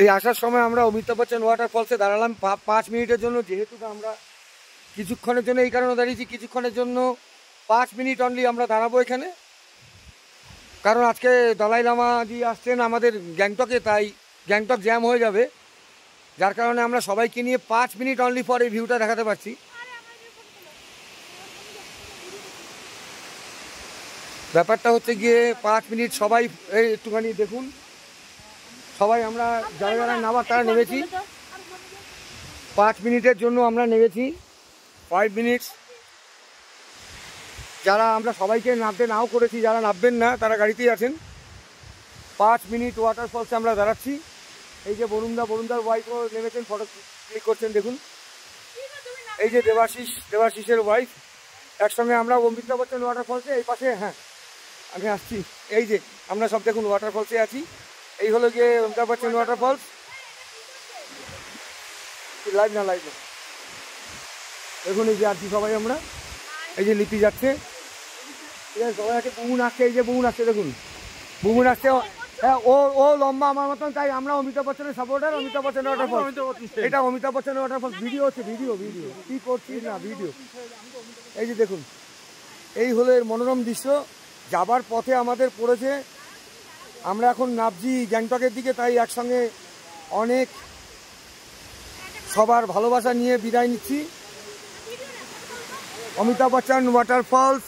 এই আসার সময় আমরা অমিতাভ বচ্চন ওয়াটারফলসে দাঁড়ালাম 5 মিনিটের জন্য, যেহেতু আমরা কিছুক্ষণের জন্য এই কারণে দাঁড়িয়েছি, কিছুক্ষণের জন্য 5 মিনিট অনলি আমরা দাঁড়াবো এখানে, কারণ আজকে দলাই লামা জি আসছেন আমাদের গ্যাংটকে, তাই গ্যাংটক জ্যাম হয়ে যাবে, যার কারণে আমরা সবাইকে নিয়ে 5 মিনিট অনলি পর এই ভিউটা দেখাতে পারছি। ব্যাপারটা হচ্ছে গিয়ে 5 মিনিট সবাই এই একটুখানি দেখুন, সবাই আমরা যারা যারা নামার তারা নেমেছি, 5 মিনিটের জন্য আমরা নেমেছি, 5 মিনিটস। যারা আমরা সবাইকে নামতে নাও করেছি, যারা নামবেন না তারা গাড়িতেই আছেন। 5 মিনিট ওয়াটারফলসে আমরা দাঁড়াচ্ছি। এই যে বরুণদার ওয়াইফও নেমেছেন, ফটো ক্লিক করছেন দেখুন। এই যে দেবাশিসের ওয়াইফ, একসঙ্গে আমরা অমিতাভ বচ্চন ওয়াটারফলসে এই পাশে, হ্যাঁ আমি আসছি, এই যে আমরা সব দেখুন ওয়াটারফলসে আছি। এই হলো গিয়ে অমিতাভ বচ্চন ওয়াটারফলস। লাইভ না দেখুন, এই যে আছি সবাই আমরা, এই যে লিপি যাচ্ছে, ঠিক আছে, সবাই আছে, বুমুন আসছে, এই যে বুমুন আসছে দেখুন, বুমুন আসছে, হ্যাঁ ও লম্বা আমার মতন, তাই আমরা অমিতাভ বচ্চনের সাপোর্টার। অমিতাভ বচ্চন ওয়াটারফলস, এটা অমিতাভ বচ্চন ওয়াটারফলস। ভিডিও হচ্ছে, ভিডিও কি করছিস না ভিডিও। এই যে দেখুন, এই হলো এর মনোরম দৃশ্য। যাবার পথে আমাদের পড়েছে, আমরা এখন নামছি গ্যাংটকের দিকে, তাই একসঙ্গে অনেক সবার ভালোবাসা নিয়ে বিদায় নিচ্ছি। অমিতাভ বচ্চন ওয়াটারফলস।